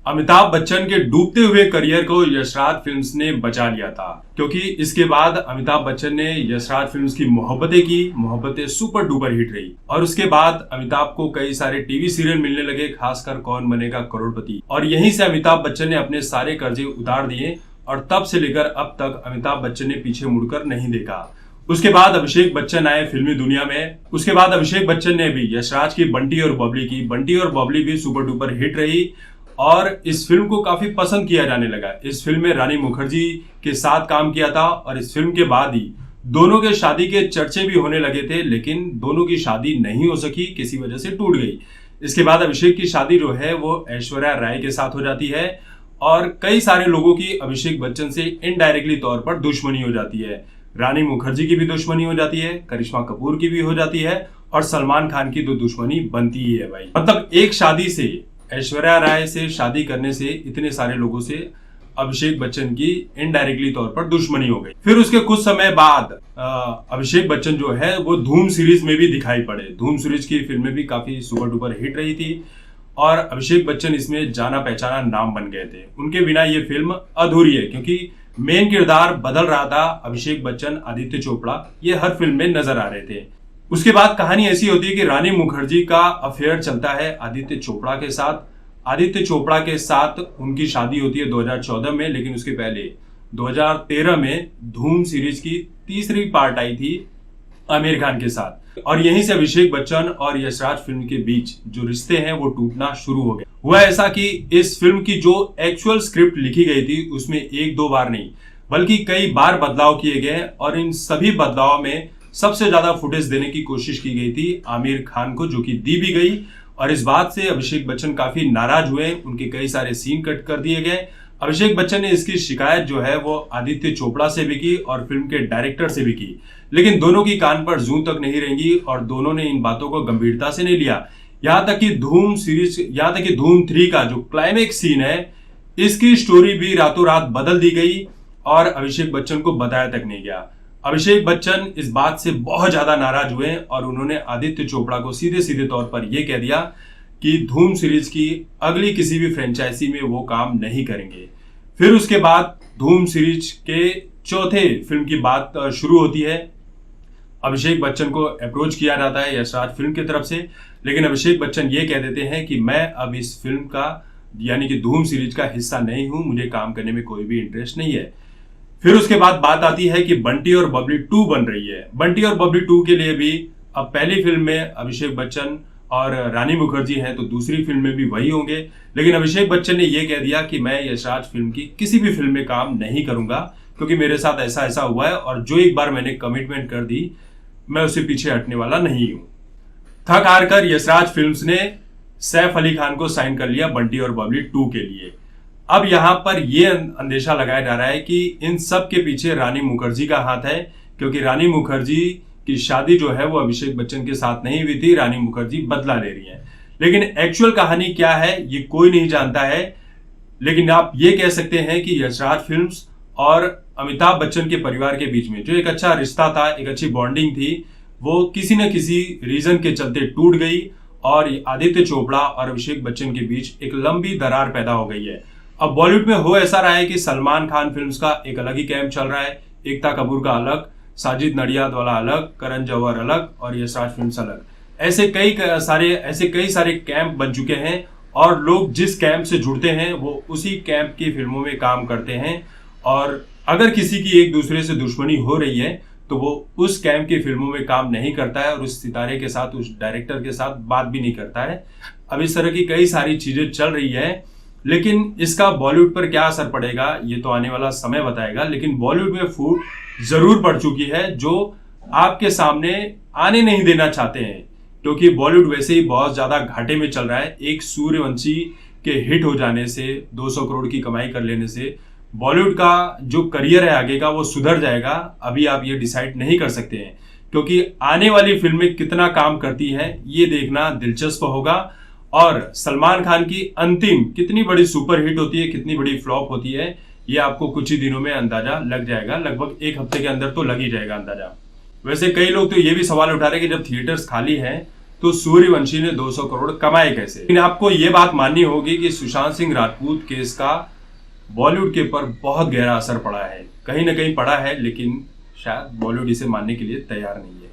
अमिताभ बच्चन के डूबते हुए करियर को यशराज फिल्म्स ने बचा लिया था, क्योंकि इसके बाद अमिताभ बच्चन ने यशराज फिल्म्स की मोहब्बतें की। मोहब्बतें सुपर डुपर हिट रही और उसके बाद अमिताभ को कई सारे टीवी सीरियल मिलने लगे, खासकर कौन बनेगा करोड़पति। और यहीं से अमिताभ बच्चन ने अपने सारे कर्जे उतार दिए और तब से लेकर अब तक अमिताभ बच्चन ने पीछे मुड़कर नहीं देखा। उसके बाद अभिषेक बच्चन आए फिल्मी दुनिया में। उसके बाद अभिषेक बच्चन ने भी यशराज की बंटी और बबली की। बंटी और बबली भी सुपर डुपर हिट रही और इस फिल्म को काफी पसंद किया जाने लगा। इस फिल्म में रानी मुखर्जी के साथ काम किया था और इस फिल्म के बाद ही दोनों के शादी के चर्चे भी होने लगे थे, लेकिन दोनों की शादी नहीं हो सकी, किसी वजह से टूट गई। इसके बाद अभिषेक की शादी जो है वो ऐश्वर्या राय के साथ हो जाती है और कई सारे लोगों की अभिषेक बच्चन से इनडायरेक्टली तौर पर दुश्मनी हो जाती है। रानी मुखर्जी की भी दुश्मनी हो जाती है, करिश्मा कपूर की भी हो जाती है और सलमान खान की तो दुश्मनी बनती ही है भाई। मतलब एक शादी से, ऐश्वर्या राय से शादी करने से इतने सारे लोगों से अभिषेक बच्चन की इनडायरेक्टली तौर पर दुश्मनी हो गई। फिर उसके कुछ समय बाद अभिषेक बच्चन जो है वो धूम सीरीज में भी दिखाई पड़े। धूम सीरीज की फिल्में भी काफी सुपर डुपर हिट रही थी और अभिषेक बच्चन इसमें जाना पहचाना नाम बन गए थे। उनके बिना ये फिल्म अधूरी है, क्योंकि मेन किरदार बदल रहा था। अभिषेक बच्चन, आदित्य चोपड़ा ये हर फिल्म में नजर आ रहे थे। उसके बाद कहानी ऐसी होती है कि रानी मुखर्जी का अफेयर चलता है आदित्य चोपड़ा के साथ। आदित्य चोपड़ा के साथ उनकी शादी होती है 2014 में, लेकिन उसके पहले 2013 में धूम सीरीज की तीसरी पार्ट आई थी आमिर खान के साथ और यहीं से अभिषेक बच्चन और यशराज फिल्म के बीच जो रिश्ते हैं वो टूटना शुरू हो गए। हुआ ऐसा कि इस फिल्म की जो एक्चुअल स्क्रिप्ट लिखी गई थी उसमें एक दो बार नहीं बल्कि कई बार बदलाव किए गए और इन सभी बदलाव में सबसे ज्यादा फुटेज देने की कोशिश की गई थी आमिर खान को, जो कि दी भी गई। और इस बात से अभिषेक बच्चन काफी नाराज हुए, उनके कई सारे सीन कट कर दिए गए। अभिषेक बच्चन ने इसकी शिकायत जो है वो आदित्य चोपड़ा से भी की और फिल्म के डायरेक्टर से भी की, लेकिन दोनों की कान पर जूं तक नहीं रेंगी और दोनों ने इन बातों को गंभीरता से नहीं लिया। यहाँ तक कि धूम 3 का जो क्लाइमेक्स सीन है, इसकी स्टोरी भी रातों रात बदल दी गई और अभिषेक बच्चन को बताया तक नहीं गया। अभिषेक बच्चन इस बात से बहुत ज्यादा नाराज हुए और उन्होंने आदित्य चोपड़ा को सीधे सीधे तौर पर यह कह दिया कि धूम सीरीज की अगली किसी भी फ्रेंचाइजी में वो काम नहीं करेंगे। फिर उसके बाद धूम सीरीज के चौथे फिल्म की बात शुरू होती है। अभिषेक बच्चन को अप्रोच किया जाता है यशराज फिल्म की तरफ से, लेकिन अभिषेक बच्चन ये कह देते हैं कि मैं अब इस फिल्म का यानी कि धूम सीरीज का हिस्सा नहीं हूं, मुझे काम करने में कोई भी इंटरेस्ट नहीं है। फिर उसके बाद बात आती है कि बंटी और बबली 2 बन रही है। बंटी और बबली 2 के लिए भी अब पहली फिल्म में अभिषेक बच्चन और रानी मुखर्जी हैं तो दूसरी फिल्म में भी वही होंगे, लेकिन अभिषेक बच्चन ने यह कह दिया कि मैं यशराज फिल्म की किसी भी फिल्म में काम नहीं करूंगा, क्योंकि मेरे साथ ऐसा ऐसा हुआ है और जो एक बार मैंने कमिटमेंट कर दी मैं उससे पीछे हटने वाला नहीं हूं। थक हार कर यशराज फिल्म्स ने सैफ अली खान को साइन कर लिया बंटी और बबली 2 के लिए। अब यहां पर यह अंदेशा लगाया जा रहा है कि इन सब के पीछे रानी मुखर्जी का हाथ है, क्योंकि रानी मुखर्जी की शादी जो है वो अभिषेक बच्चन के साथ नहीं हुई थी। रानी मुखर्जी बदला ले रही है, लेकिन एक्चुअल कहानी क्या है ये कोई नहीं जानता है। लेकिन आप ये कह सकते हैं कि यशराज फिल्म्स और अमिताभ बच्चन के परिवार के बीच में जो एक अच्छा रिश्ता था, एक अच्छी बॉन्डिंग थी, वो किसी न किसी रीजन के चलते टूट गई और आदित्य चोपड़ा और अभिषेक बच्चन के बीच एक लंबी दरार पैदा हो गई है। अब बॉलीवुड में हो ऐसा रहा है कि सलमान खान फिल्म्स का एक अलग ही कैंप चल रहा है, एकता कपूर का अलग, साजिद नडियाद वाला अलग, करण जौहर अलग और यशराज फिल्म्स अलग। ऐसे कई सारे कैंप बन चुके हैं और लोग जिस कैंप से जुड़ते हैं वो उसी कैंप की फिल्मों में काम करते हैं और अगर किसी की एक दूसरे से दुश्मनी हो रही है तो वो उस कैंप की फिल्मों में काम नहीं करता है और उस सितारे के साथ, उस डायरेक्टर के साथ बात भी नहीं करता है। अब इस तरह की कई सारी चीजें चल रही है, लेकिन इसका बॉलीवुड पर क्या असर पड़ेगा ये तो आने वाला समय बताएगा। लेकिन बॉलीवुड में फूट जरूर पड़ चुकी है जो आपके सामने आने नहीं देना चाहते हैं, क्योंकि बॉलीवुड वैसे ही बहुत ज्यादा घाटे में चल रहा है। एक सूर्यवंशी के हिट हो जाने से, 200 करोड़ की कमाई कर लेने से बॉलीवुड का जो करियर है आगे का वो सुधर जाएगा। अभी आप ये डिसाइड नहीं कर सकते हैं, क्योंकि आने वाली फिल्में कितना काम करती हैं ये देखना दिलचस्प होगा और सलमान खान की अंतिम कितनी बड़ी सुपर हिट होती है, कितनी बड़ी फ्लॉप होती है, ये आपको कुछ ही दिनों में अंदाजा लग जाएगा। लगभग एक हफ्ते के अंदर तो लग ही जाएगा अंदाजा। वैसे कई लोग तो ये भी सवाल उठा रहे हैं कि जब थिएटर्स खाली हैं तो सूर्यवंशी ने 200 करोड़ कमाए कैसे। लेकिन आपको ये बात माननी होगी कि सुशांत सिंह राजपूत केस का बॉलीवुड के ऊपर बहुत गहरा असर पड़ा है, कहीं ना कहीं पड़ा है, लेकिन शायद बॉलीवुड इसे मानने के लिए तैयार नहीं है।